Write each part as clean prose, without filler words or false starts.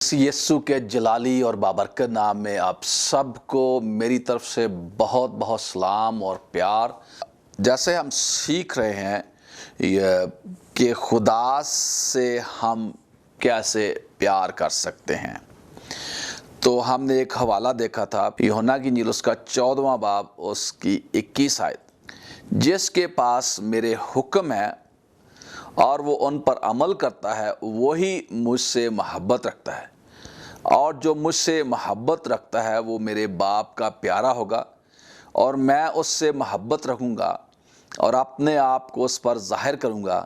یسوع کے جلالی اور بابرکت نام میں آپ سب کو میری طرف سے بہت بہت سلام اور پیار۔ جیسے ہم سیکھ رہے ہیں کہ خدا سے ہم کیسے پیار کر سکتے ہیں، تو ہم نے ایک حوالہ دیکھا تھا یوحنا کی انجیل اس کا 14واں باب اس کی 21 آیت، جس کے پاس میرے حکم ہے اور وہ ان پر عمل کرتا ہے وہی مجھ سے محبت رکھتا ہے، اور جو مجھ سے محبت رکھتا ہے وہ میرے باپ کا پیارا ہوگا، اور میں اس سے محبت رکھوں گا اور اپنے آپ کو اس پر ظاہر کروں گا۔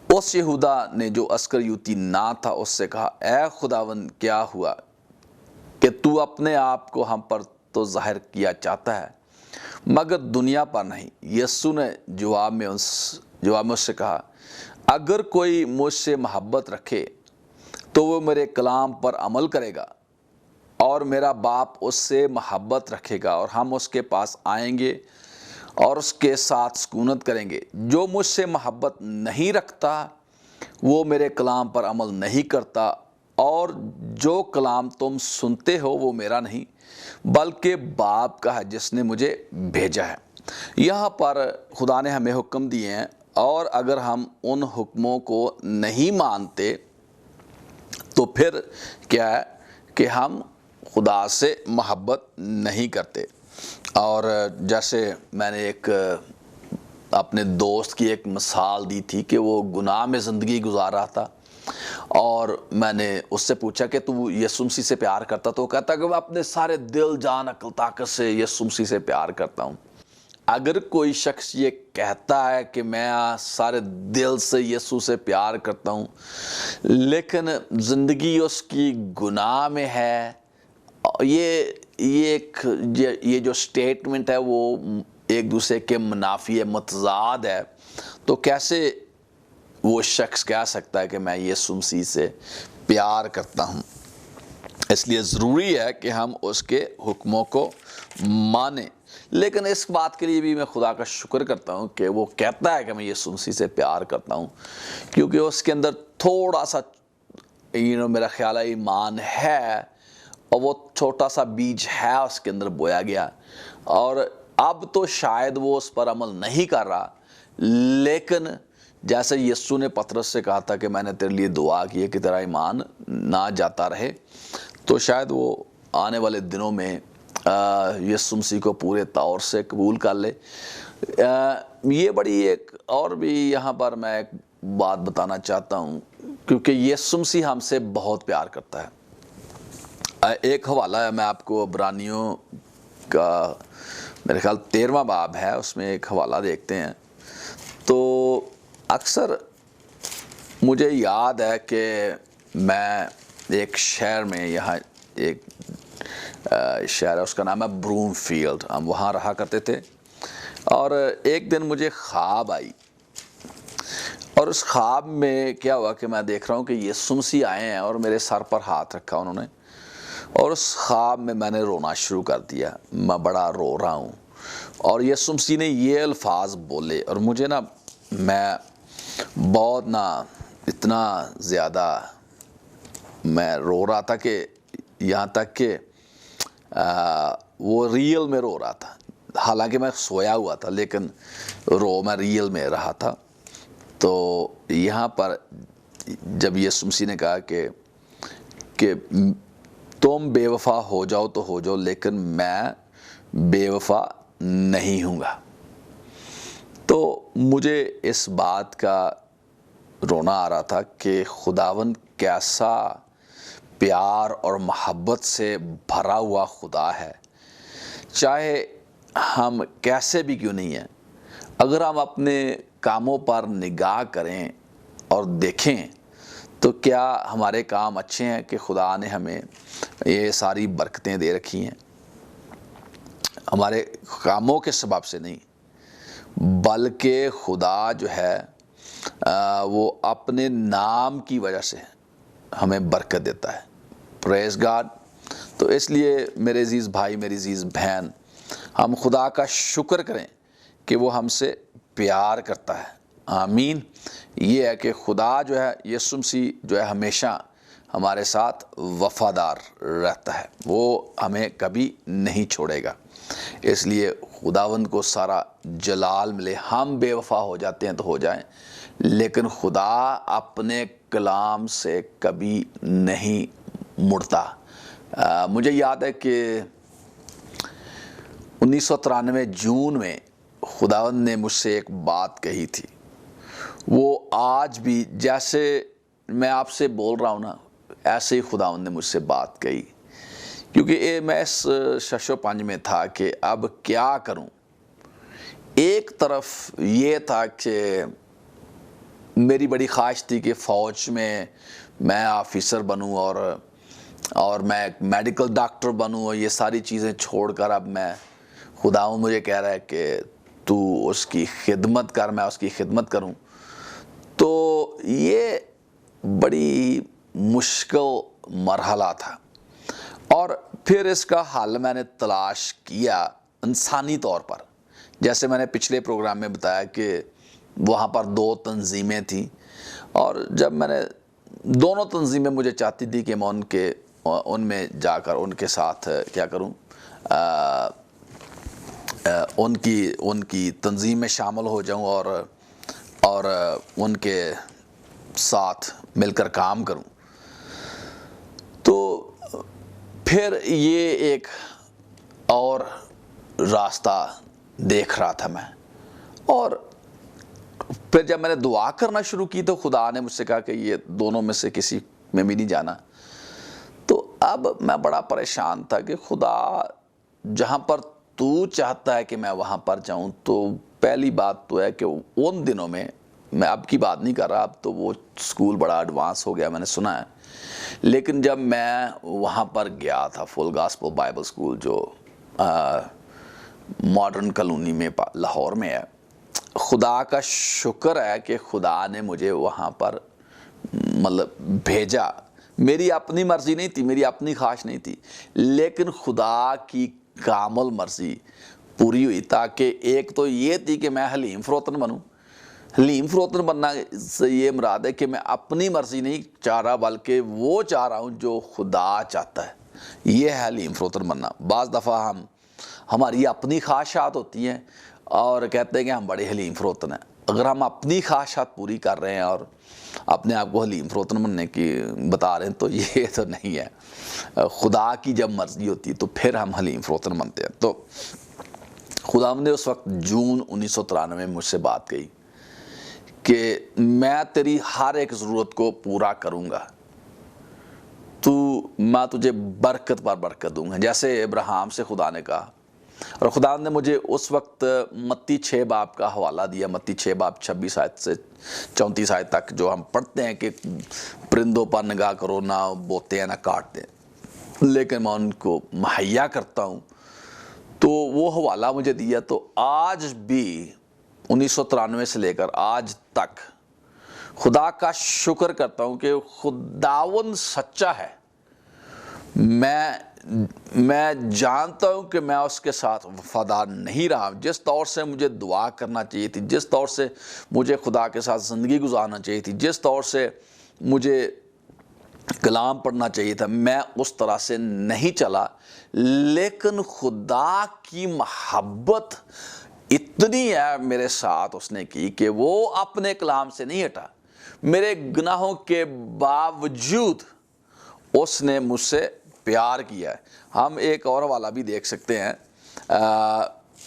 اس یہودا نے جو اسکریوتی نہ تھا اس سے کہا، اے خداوند، کیا ہوا کہ تو اپنے آپ کو ہم پر تو ظاہر کیا چاہتا ہے مگر دنیا پر نہیں؟ یسوع نے جواب میں اس سے کہا، اگر کوئی مجھ سے محبت رکھے تو وہ میرے کلام پر عمل کرے گا، اور میرا باپ اس سے محبت رکھے گا اور ہم اس کے پاس آئیں گے اور اس کے ساتھ سکونت کریں گے۔ جو مجھ سے محبت نہیں رکھتا وہ میرے کلام پر عمل نہیں کرتا، اور جو کلام تم سنتے ہو وہ میرا نہیں بلکہ باپ کا ہے جس نے مجھے بھیجا ہے۔ یہاں پر خدا نے ہمیں حکم دیے ہیں، اور اگر ہم ان حکموں کو نہیں مانتے تو پھر کیا ہے کہ ہم خدا سے محبت نہیں کرتے۔ اور جیسے میں نے ایک اپنے دوست کی ایک مثال دی تھی کہ وہ گناہ میں زندگی گزار رہا تھا، اور میں نے اس سے پوچھا کہ تو یسوع مسیح سے پیار کرتا؟ تو وہ کہتا کہ میں اپنے سارے دل جان عقل طاقت سے یسوع مسیح سے پیار کرتا ہوں۔ اگر کوئی شخص یہ کہتا ہے کہ میں سارے دل سے یسوع سے پیار کرتا ہوں لیکن زندگی اس کی گناہ میں ہے، یہ جو سٹیٹمنٹ ہے وہ ایک دوسرے کے منافی ہے، متضاد ہے، تو کیسے وہ شخص کہہ سکتا ہے کہ میں یسوع مسیح سے پیار کرتا ہوں؟ اس لیے ضروری ہے کہ ہم اس کے حکموں کو مانیں۔ لیکن اس بات کے لیے بھی میں خدا کا شکر کرتا ہوں کہ وہ کہتا ہے کہ میں یسوع مسیح سے پیار کرتا ہوں، کیونکہ اس کے اندر تھوڑا سا میرا خیال ہے ایمان ہے، اور وہ چھوٹا سا بیج ہے اس کے اندر بویا گیا، اور اب تو شاید وہ اس پر عمل نہیں کر رہا، لیکن جیسے یسوع نے پطرس سے کہا تھا کہ میں نے تیرے لیے دعا کی ہے کہ تیرا ایمان نہ جاتا رہے، تو شاید وہ آنے والے دنوں میں یسوع مسیح کو پورے طور سے قبول کر لے۔ یہ بڑی ایک اور بھی یہاں پر میں ایک بات بتانا چاہتا ہوں، کیونکہ یسوع مسیح ہم سے بہت پیار کرتا ہے۔ ایک حوالہ ہے، میں آپ کو عبرانیوں کا میرے خیال 13واں باب ہے، اس میں ایک حوالہ دیکھتے ہیں۔ تو اکثر مجھے یاد ہے کہ میں ایک شہر میں، یہاں ایک شہر ہے، اس کا نام ہے بروم فیلڈ، ہم وہاں رہا کرتے تھے، اور ایک دن مجھے خواب آئی، اور اس خواب میں کیا ہوا کہ میں دیکھ رہا ہوں کہ یسوع مسیح آئے ہیں اور میرے سر پر ہاتھ رکھا انہوں نے، اور اس خواب میں نے رونا شروع کر دیا، میں بڑا رو رہا ہوں، اور یسوع مسیح نے یہ الفاظ بولے، اور مجھے میں بہت اتنا زیادہ میں رو رہا تھا کہ یہاں تک کہ وہ ریئل میں رو رہا تھا، حالانکہ میں سویا ہوا تھا لیکن میں ریئل میں رہا تھا۔ تو یہاں پر جب یسوع مسیح نے کہا کہ تم بے وفا ہو جاؤ تو ہو جاؤ لیکن میں بے وفا نہیں ہوں گا، تو مجھے اس بات کا رونا آ رہا تھا کہ خداوند کیسا پیار اور محبت سے بھرا ہوا خدا ہے، چاہے ہم کیسے بھی کیوں نہیں ہیں، اگر ہم اپنے کاموں پر نگاہ کریں اور دیکھیں تو کیا ہمارے کام اچھے ہیں کہ خدا نے ہمیں یہ ساری برکتیں دے رکھی ہیں؟ ہمارے کاموں کے سبب سے نہیں، بلکہ خدا جو ہے وہ اپنے نام کی وجہ سے ہمیں برکت دیتا ہے۔ پریز گاڈ۔ تو اس لیے میرے عزیز بھائی، میری عزیز بہن، ہم خدا کا شکر کریں کہ وہ ہم سے پیار کرتا ہے۔ آمین۔ یہ ہے کہ خدا جو ہے، یسوع مسیح جو ہے، ہمیشہ ہمارے ساتھ وفادار رہتا ہے، وہ ہمیں کبھی نہیں چھوڑے گا۔ اس لیے خداوند کو سارا جلال ملے۔ ہم بے وفا ہو جاتے ہیں تو ہو جائیں، لیکن خدا اپنے کلام سے کبھی نہیں مڑتا۔ مجھے یاد ہے کہ 1993 جون میں خداوند نے مجھ سے ایک بات کہی تھی، وہ آج بھی جیسے میں آپ سے بول رہا ہوں نا، ایسے ہی خداوند نے مجھ سے بات کہی، کیونکہ میں اس شش و پنج میں تھا کہ اب کیا کروں۔ ایک طرف یہ تھا کہ میری بڑی خواہش تھی کہ فوج میں آفیسر بنوں اور میں ایک میڈیکل ڈاکٹر بنوں، اور یہ ساری چیزیں چھوڑ کر اب میں خداوند مجھے کہہ رہا ہے کہ تو اس کی خدمت کر، میں اس کی خدمت کروں۔ تو یہ بڑی مشکل مرحلہ تھا، اور پھر اس کا حل میں نے تلاش کیا انسانی طور پر۔ جیسے میں نے پچھلے پروگرام میں بتایا کہ وہاں پر 2 تنظیمیں تھیں، اور جب میں نے دونوں تنظیمیں مجھے چاہتی تھی کہ میں ان میں جا کر ان کے ساتھ کیا کروں، ان کی تنظیم میں شامل ہو جاؤں اور ان کے ساتھ مل کر کام کروں۔ تو پھر یہ ایک اور راستہ دیکھ رہا تھا میں، اور پھر جب میں نے دعا کرنا شروع کی تو خدا نے مجھ سے کہا کہ یہ دونوں میں سے کسی میں بھی نہیں جانا۔ تو اب میں بڑا پریشان تھا کہ خدا، جہاں پر تو چاہتا ہے کہ میں وہاں پر جاؤں، تو پہلی بات تو ہے کہ ان دنوں میں اب کی بات نہیں کر رہا، اب تو وہ اسکول بڑا ایڈوانس ہو گیا، میں نے سنا ہے، لیکن جب میں وہاں پر گیا تھا فل گاسپل بائبل اسکول جو ماڈرن کالونی میں لاہور میں ہے، خدا کا شکر ہے کہ خدا نے مجھے وہاں پر بھیجا۔ میری اپنی مرضی نہیں تھی، میری اپنی خواہش نہیں تھی، لیکن خدا کی کامل مرضی پوری ہوئی، تاکہ ایک تو یہ تھی کہ میں حلیم فروتن بنوں۔ حلیم فروتن بننا سے یہ مراد ہے کہ میں اپنی مرضی نہیں چاہ رہا، بلکہ وہ چاہ رہا ہوں جو خدا چاہتا ہے۔ یہ ہے حلیم فروتن بننا۔ بعض دفعہ ہماری اپنی خواہشات ہوتی ہیں اور کہتے ہیں کہ ہم بڑے حلیم فروتن ہیں۔ اگر ہم اپنی خواہشات پوری کر رہے ہیں اور اپنے آپ کو حلیم فروتن بننے کی بتا رہے ہیں تو یہ تو نہیں ہے۔ خدا کی جب مرضی ہوتی ہے تو پھر ہم حلیم فروتن بنتے ہیں۔ تو خدا نے اس وقت جون 1993 میں مجھ سے بات کہی کہ میں تیری ہر ایک ضرورت کو پورا کروں گا، میں تجھے برکت پر برکت دوں گا، جیسے ابراہیم سے خدا نے کہا۔ اور خدا نے مجھے اس وقت متی 6 باب کا حوالہ دیا، متی 6 باب 26 آیت سے 34 آیت تک، جو ہم پڑھتے ہیں کہ پرندوں پر نگاہ کرو، نہ بوتے ہیں نہ کاٹتے ہیں، لیکن میں ان کو مہیا کرتا ہوں۔ تو وہ حوالہ مجھے دیا۔ تو آج بھی 1993 سے لے کر آج تک خدا کا شکر کرتا ہوں کہ خداوند سچا ہے۔ میں جانتا ہوں کہ میں اس کے ساتھ وفادار نہیں رہا۔ جس طور سے مجھے دعا کرنا چاہیے تھی، جس طور سے مجھے خدا کے ساتھ زندگی گزارنا چاہیے تھی، جس طور سے مجھے کلام پڑھنا چاہیے تھا، میں اس طرح سے نہیں چلا، لیکن خدا کی محبت اتنی ہے میرے ساتھ اس نے کی کہ وہ اپنے کلام سے نہیں ہٹا۔ میرے گناہوں کے باوجود اس نے مجھ سے پیار کیا ہے۔ ہم ایک اور حوالہ بھی دیکھ سکتے ہیں،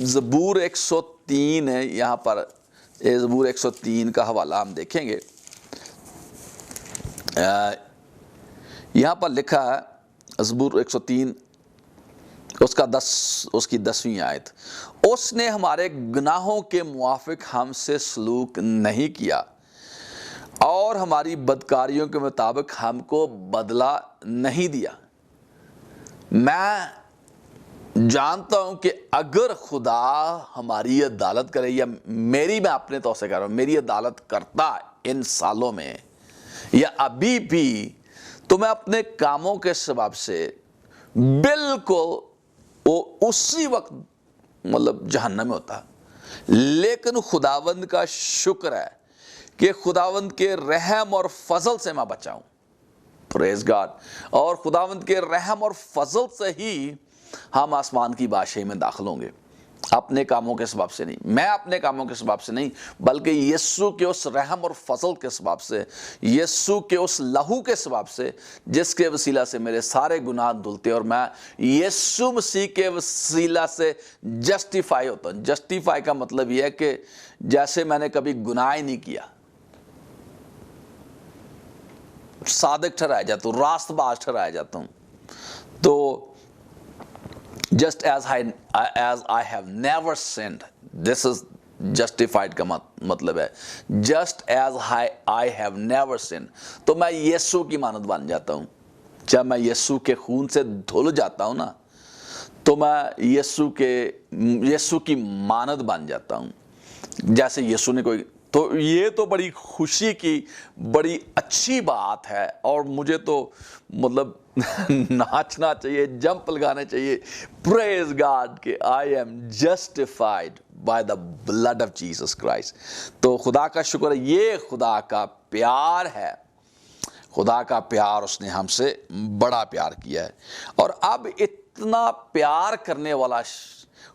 زبور 103 ہے یہاں پر، زبور 103 کا حوالہ ہم دیکھیں گے۔ یہاں پر لکھا ہے زبور 103 اس کی 10ویں آیت، اس نے ہمارے گناہوں کے موافق ہم سے سلوک نہیں کیا اور ہماری بدکاریوں کے مطابق ہم کو بدلہ نہیں دیا۔ میں جانتا ہوں کہ اگر خدا ہماری عدالت کرے، یا میں اپنے طور سے کہہ رہا ہوں، میری عدالت کرتا ان سالوں میں یا ابھی بھی، تو میں اپنے کاموں کے سبب سے بالکل اسی وقت جہنم میں ہوتا۔ لیکن خداوند کا شکر ہے کہ خداوند کے رحم اور فضل سے میں بچا ہوں۔ پریز گاڈ. اور خداوند کے رحم اور فضل سے ہی ہم آسمان کی بادشاہی میں داخل ہوں گے, اپنے کاموں کے سبب سے نہیں, میں اپنے کاموں کے سبب سے نہیں, بلکہ یسوع کے اس رحم اور فضل کے سبب سے, یسوع کے اس لہو کے سبب سے جس کے وسیلہ سے میرے سارے گناہ دھلتے اور میں یسوع مسیح کے وسیلہ سے جسٹیفائی ہوتا ہوں. جسٹیفائی کا مطلب یہ ہے کہ جیسے میں نے کبھی گناہ ہی نہیں کیا, صادق ٹھہرایا جاتا ہوں, راست باز ٹھہرایا جاتا ہوں. تو just as I have never sinned, this is justified کا مطلب ہے just as I have never sinned. تو میں یسوع کی مانند بن جاتا ہوں. جب میں یسوع کے خون سے دھل جاتا ہوں نا, تو میں یسوع کی مانند بن جاتا ہوں جیسے یسوع نے کوئی. تو یہ تو بڑی خوشی کی بڑی اچھی بات ہے, اور مجھے تو مطلب ناچنا چاہیے, جمپ لگانے چاہیے. پریز گاڈ کہ I am justified by the blood of Jesus Christ. تو خدا کا شکر ہے, یہ خدا کا پیار ہے, خدا کا پیار, اس نے ہم سے بڑا پیار کیا ہے. اور اب اتنا پیار کرنے والا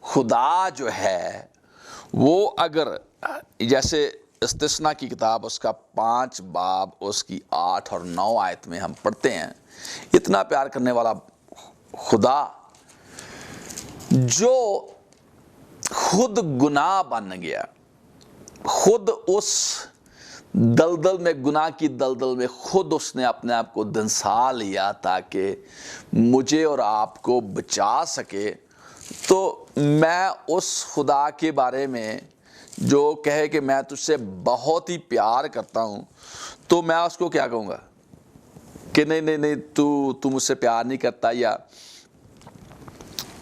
خدا جو ہے وہ اگر جیسے استثنا کی کتاب اس کا 5 باب اس کی 8 اور 9 آیت میں ہم پڑھتے ہیں, اتنا پیار کرنے والا خدا جو خود گناہ بن گیا, خود اس دلدل میں, گناہ کی دلدل میں خود اس نے اپنے آپ کو دنسا لیا تاکہ مجھے اور آپ کو بچا سکے. تو میں اس خدا کے بارے میں جو کہے کہ میں تجھ سے بہت ہی پیار کرتا ہوں, تو میں اس کو کیا کہوں گا کہ نہیں تو مجھ سے پیار نہیں کرتا. یا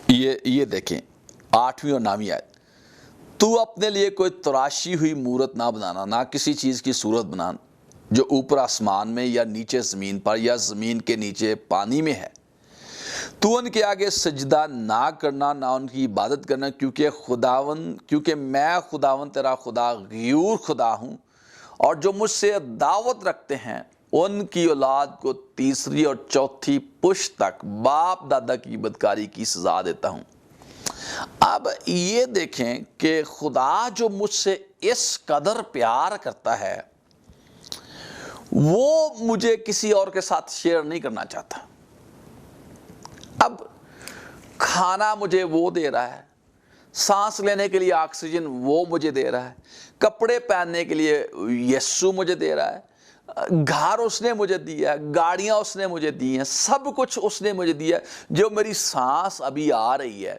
یہ دیکھیں 8ویں اور 9ویں آیت, تو اپنے لیے کوئی تراشی ہوئی مورت نہ بنانا, نہ کسی چیز کی صورت بنانا جو اوپر آسمان میں یا نیچے زمین پر یا زمین کے نیچے پانی میں ہے. تو ان کے آگے سجدہ نہ کرنا, نہ ان کی عبادت کرنا, کیونکہ میں خداوند تیرا خدا غیور خدا ہوں, اور جو مجھ سے دعوت رکھتے ہیں ان کی اولاد کو 3 اور 4 پشت تک باپ دادا کی بدکاری کی سزا دیتا ہوں. اب یہ دیکھیں کہ خدا جو مجھ سے اس قدر پیار کرتا ہے وہ مجھے کسی اور کے ساتھ شیئر نہیں کرنا چاہتا. اب کھانا مجھے وہ دے رہا ہے, سانس لینے کے لیے آکسیجن وہ مجھے دے رہا ہے, کپڑے پہننے کے لیے یسوع مجھے دے رہا ہے, گھر اس نے مجھے دیا ہے, گاڑیاں اس نے مجھے دی ہیں, سب کچھ اس نے مجھے دیا ہے. جو میری سانس ابھی آ رہی ہے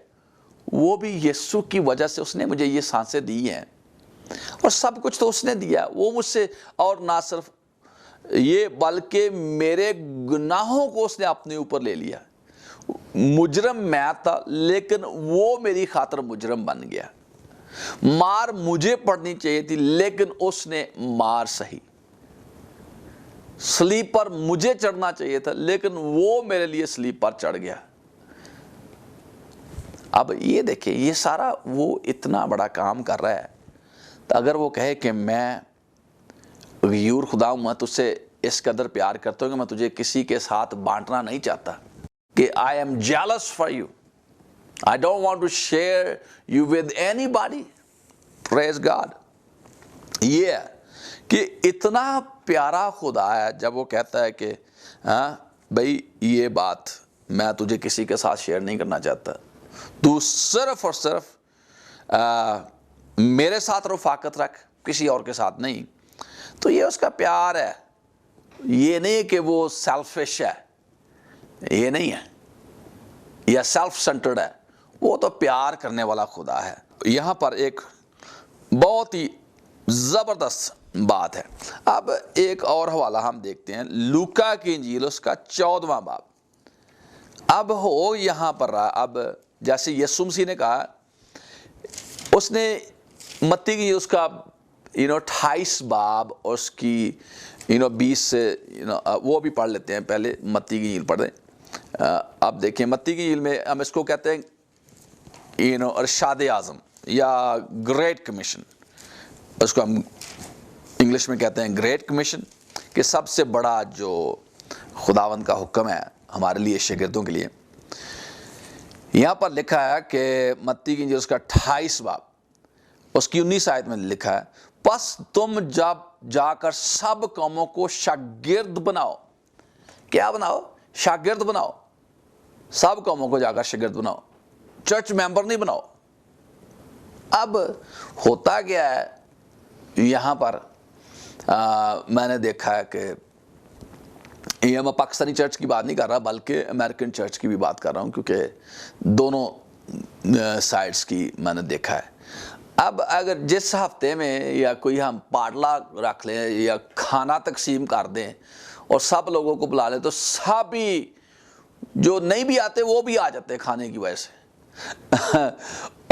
وہ بھی یسوع کی وجہ سے اس نے مجھے یہ سانسیں دی ہیں, اور سب کچھ تو اس نے دیا. وہ مجھ سے, اور نہ صرف یہ بلکہ میرے گناہوں کو اس نے اپنے اوپر لے لیا. مجرم میں تھا لیکن وہ میری خاطر مجرم بن گیا. مار مجھے پڑنی چاہیے تھی لیکن اس نے مار سہی. سلیب پر مجھے چڑھنا چاہیے تھا لیکن وہ میرے لیے سلیب پر چڑھ گیا. اب یہ دیکھیں, یہ سارا وہ اتنا بڑا کام کر رہا ہے. تو اگر وہ کہے کہ میں غیور خدا ہوں, میں تجھ سے اس قدر پیار کرتا ہوں کہ میں تجھے کسی کے ساتھ بانٹنا نہیں چاہتا, کہ I am jealous for you, I don't want to share you with anybody. Praise God. یہ ہے کہ اتنا پیارا خدا ہے جب وہ کہتا ہے کہ بھائی یہ بات میں تجھے کسی کے ساتھ شیئر نہیں کرنا چاہتا, تو صرف اور صرف میرے ساتھ رفاقت رکھ, کسی اور کے ساتھ نہیں. تو یہ اس کا پیار ہے, یہ نہیں کہ وہ سیلفش ہے, یہ نہیں ہے, یا سیلف سینٹرڈ ہے. وہ تو پیار کرنے والا خدا ہے. یہاں پر ایک بہت ہی زبردست بات ہے. اب ایک اور حوالہ ہم دیکھتے ہیں, لوکا کی انجیل اس کا 14واں باب. اب ہو یہاں پر رہا, اب جیسے یسوع مسیح نے کہا, اس نے متی کی اس کا 28 باب اور اس کی 20 سے وہ بھی پڑھ لیتے ہیں. پہلے متی کی انجیل پڑھ دیں. اب دیکھیں متی کی انجیل میں ہم اس کو کہتے ہیں ارشاد اعظم یا گریٹ کمیشن. اس کو ہم انگلش میں کہتے ہیں گریٹ کمیشن, کہ سب سے بڑا جو خداوند کا حکم ہے ہمارے لیے شاگردوں کے لیے. یہاں پر لکھا ہے کہ متی کی انجیل اس کا 28 باب اس کی 19 آیت میں لکھا ہے پس تم جب جا کر سب قوموں کو شاگرد بناؤ. کیا بناؤ؟ شاگرد بناؤ. سب قوموں کو جا کر شاگرد بناؤ, چرچ ممبر نہیں بناؤ. اب ہوتا کیا ہے یہاں پر میں نے دیکھا ہے کہ یہ میں پاکستانی چرچ کی بات نہیں کر رہا بلکہ امریکن چرچ کی بھی بات کر رہا ہوں, کیونکہ دونوں سائڈز کی میں نے دیکھا ہے. اب اگر جس ہفتے میں یا کوئی ہم پاٹلا رکھ لیں یا کھانا تقسیم کر دیں اور سب لوگوں کو بلا لیں تو سب ہی جو نہیں بھی آتے وہ بھی آ جاتے ہیں کھانے کی وجہ سے.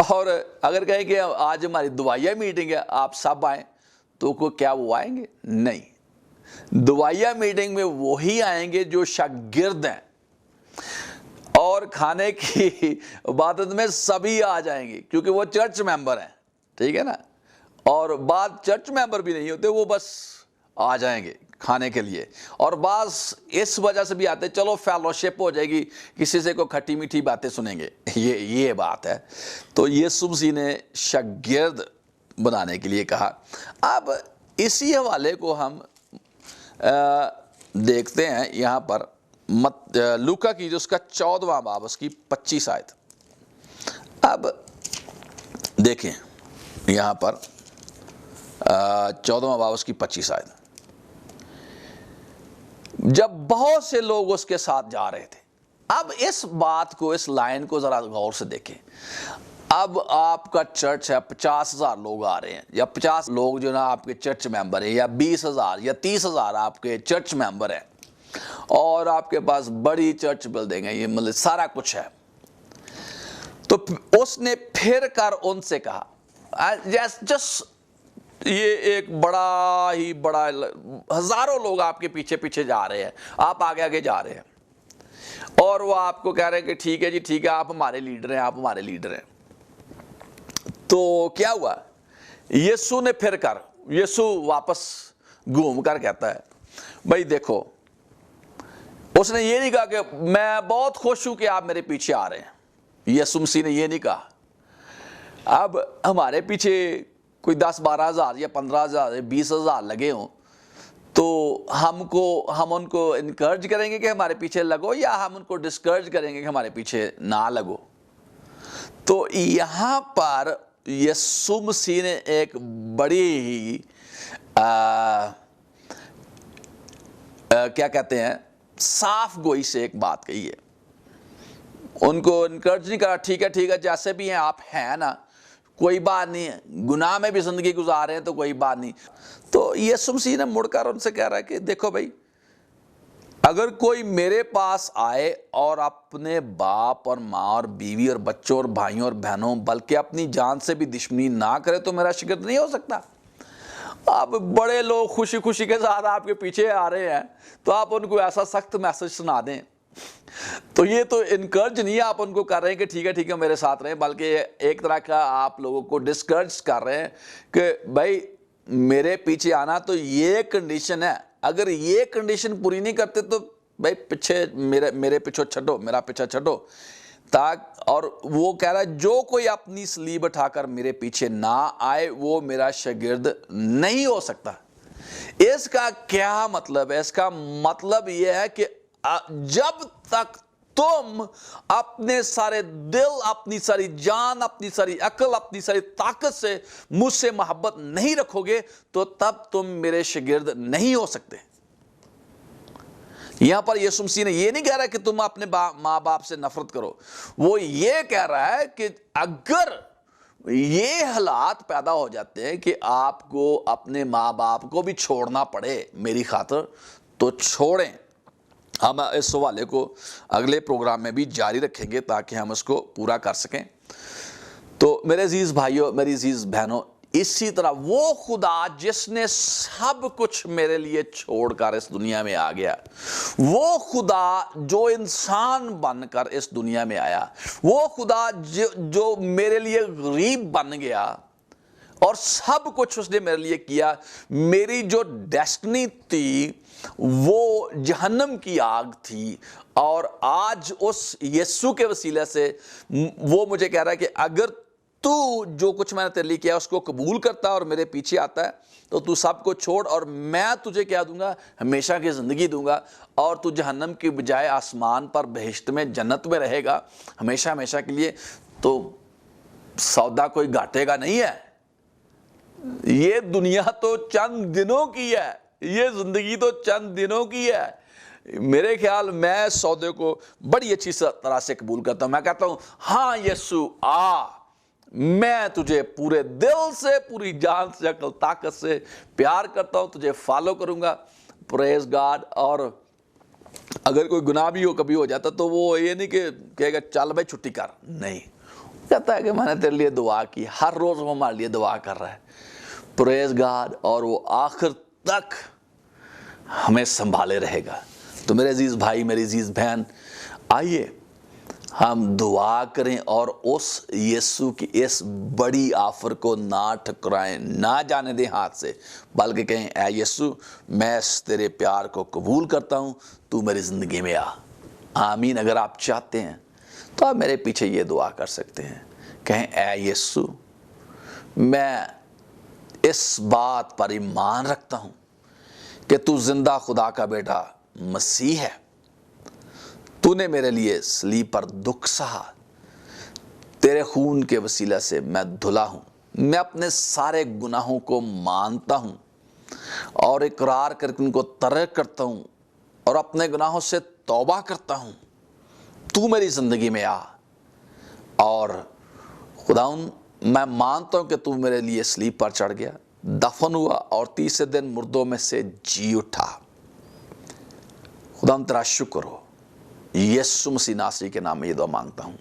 اور اگر کہیں کہ آج ہماری دعائیہ میٹنگ ہے آپ سب آئیں تو کیا وہ آئیں گے؟ نہیں. دعائیہ میٹنگ میں وہی آئیں گے جو شاگرد ہیں, اور کھانے کی عبادت میں سبھی آ جائیں گے کیونکہ وہ چرچ ممبر ہیں. ٹھیک ہے نا. اور بعض چرچ ممبر بھی نہیں ہوتے, وہ بس آ جائیں گے کھانے کے لیے. اور بعض اس وجہ سے بھی آتے چلو فیلوشپ ہو جائے گی, کسی سے کوئی کھٹی میٹھی باتیں سنیں گے. یہ بات ہے. تو یسوع مسیح نے شاگرد بنانے کے لیے کہا. اب اسی حوالے کو ہم دیکھتے ہیں یہاں پر لوکا کی جو اس کا 14واں باب اس کی 25 آیت. اب دیکھیں یہاں پر 14واں باب اس کی 25 آیت. جب بہت سے لوگ اس کے ساتھ جا رہے تھے. اب اس بات کو, اس لائن کو ذرا غور سے دیکھیں. اب آپ کا چرچ ہے, 50,000 لوگ آ رہے ہیں یا 50 لوگ جو نا آپ کے چرچ ممبر ہیں, یا 20,000 یا 30,000 آپ کے چرچ ممبر ہیں, اور آپ کے پاس بڑی چرچ بلڈنگ ہے, یہ مطلب سارا کچھ ہے. تو اس نے پھر کر ان سے کہا, یہ ایک بڑا ہزاروں لوگ آپ کے پیچھے پیچھے جا رہے ہیں, آپ آگے آگے جا رہے ہیں, اور وہ آپ کو کہہ رہے ہیں کہ ٹھیک ہے جی ٹھیک ہے, آپ ہمارے لیڈر ہیں, آپ ہمارے لیڈر ہیں. تو کیا ہوا؟ یسوع نے پھر کر, یسوع واپس گھوم کر کہتا ہے بھائی دیکھو, اس نے یہ نہیں کہا کہ میں بہت خوش ہوں کہ آپ میرے پیچھے آ رہے ہیں. یسوع مسیح نے یہ نہیں کہا. اب ہمارے پیچھے کوئی 10-12,000 یا 15,000 یا 20,000 لگے ہوں تو ہم ان کو انکرج کریں گے کہ ہمارے پیچھے لگو, یا ہم ان کو ڈسکرج کریں گے کہ ہمارے پیچھے نہ لگو. تو یہاں پر یسوع مسیح نے ایک بڑی ہی کیا کہتے ہیں صاف گوئی سے ایک بات کہی ہے. ان کو انکرج نہیں کرا, ٹھیک ہے جیسے بھی ہیں آپ ہیں نا, کوئی بات نہیں ہے, گناہ میں بھی زندگی گزار رہے ہیں تو کوئی بات نہیں. تو یسوع مسیح نے مڑ کر ان سے کہہ رہا ہے کہ دیکھو بھائی, اگر کوئی میرے پاس آئے اور اپنے باپ اور ماں اور بیوی اور بچوں اور بھائیوں اور بہنوں بلکہ اپنی جان سے بھی دشمنی نہ کرے تو میرا شاگرد نہیں ہو سکتا. آپ بڑے لوگ خوشی خوشی کے ساتھ آپ کے پیچھے آ رہے ہیں تو آپ ان کو ایسا سخت میسج سنا دیں, تو یہ تو انکرج نہیں ہے. آپ ان کو کر رہے ہیں کہ ٹھیک ہے میرے ساتھ رہیں, بلکہ ایک طرح کا آپ لوگوں کو ڈسکرج کر رہے ہیں کہ بھائی میرے پیچھے آنا تو یہ کنڈیشن ہے, اگر یہ کنڈیشن پوری نہیں کرتے تو بھائی پیچھے میرے پیچھے چھڈو, میرا پیچھا چھڈو. اور وہ کہہ رہا ہے جو کوئی اپنی صلیب اٹھا کر میرے پیچھے نہ آئے وہ میرا شاگرد نہیں ہو سکتا. اس کا کیا مطلب ہے؟ اس کا مطلب یہ ہے کہ جب تک تم اپنے سارے دل, اپنی ساری جان, اپنی ساری عقل, اپنی ساری طاقت سے مجھ سے محبت نہیں رکھو گے تو تب تم میرے شاگرد نہیں ہو سکتے. یہاں پر یسوع مسیح نے یہ نہیں کہہ رہا کہ تم اپنے ماں باپ سے نفرت کرو, وہ یہ کہہ رہا ہے کہ اگر یہ حالات پیدا ہو جاتے ہیں کہ آپ کو اپنے ماں باپ کو بھی چھوڑنا پڑے میری خاطر تو چھوڑیں. ہم اس حوالے کو اگلے پروگرام میں بھی جاری رکھیں گے تاکہ ہم اس کو پورا کر سکیں. تو میرے عزیز بھائیوں, میری عزیز بہنوں, اسی طرح وہ خدا جس نے سب کچھ میرے لیے چھوڑ کر اس دنیا میں آ گیا, وہ خدا جو انسان بن کر اس دنیا میں آیا, وہ خدا جو میرے لیے غریب بن گیا اور سب کچھ اس نے میرے لیے کیا. میری جو ڈیسٹنی تھی وہ جہنم کی آگ تھی, اور آج اس یسوع کے وسیلے سے وہ مجھے کہہ رہا ہے کہ اگر تو جو کچھ میں نے تیرے لیے کیا اس کو قبول کرتا ہے اور میرے پیچھے آتا ہے تو تو سب کو چھوڑ, اور میں تجھے کیا دوں گا, ہمیشہ کی زندگی دوں گا, اور تو جہنم کی بجائے آسمان پر بہشت میں جنت میں رہے گا ہمیشہ ہمیشہ کے لیے. تو سودا کوئی گھاٹے کا نہیں ہے. یہ دنیا تو چند دنوں کی ہے, یہ زندگی تو چند دنوں کی ہے. میرے خیال میں سودے کو بڑی اچھی طرح سے قبول کرتا ہوں. میں کہتا ہوں ہاں یسوع آ, میں تجھے پورے دل سے, پوری جان سے, عقل طاقت سے پیار کرتا ہوں, تجھے فالو کروں گا. پریز گاڈ. اور اگر کوئی گناہ بھی کبھی ہو جاتا تو وہ یہ نہیں کہ کہے گا چل بھائی چھٹی کر, نہیں, کہتا ہے کہ میں نے تیرے لیے دعا کی. ہر روز وہ ہمارے لیے دعا کر رہا ہے. پریز گاڈ. اور وہ آخر تک ہمیں سنبھالے رہے گا. تو میرے عزیز بھائی, میری عزیز بہن, آئیے ہم دعا کریں اور اس یسوع کی اس بڑی آفر کو نہ ٹھکرائیں, نہ جانے دیں ہاتھ سے, بلکہ کہیں اے یسوع میں اس تیرے پیار کو قبول کرتا ہوں, تو میری زندگی میں آ. آمین. اگر آپ چاہتے ہیں تو آپ میرے پیچھے یہ دعا کر سکتے ہیں, کہیں اے یسوع میں اس بات پر ایمان رکھتا ہوں کہ تو زندہ خدا کا بیٹا مسیح ہے, تو نے میرے لیے صلیب پر دکھ سہا, تیرے خون کے وسیلہ سے میں دھلا ہوں. میں اپنے سارے گناہوں کو مانتا ہوں اور اقرار کر کے ان کو ترک کرتا ہوں اور اپنے گناہوں سے توبہ کرتا ہوں. تو میری زندگی میں آ, اور خداوند میں مانتا ہوں کہ تو میرے لیے صلیب پر چڑھ گیا, دفن ہوا اور تیسرے دن مردوں میں سے جی اٹھا. خداوند تیرا شکر ہو. یسوع مسیح ناصری کے نام میں یہ دعا مانگتا ہوں.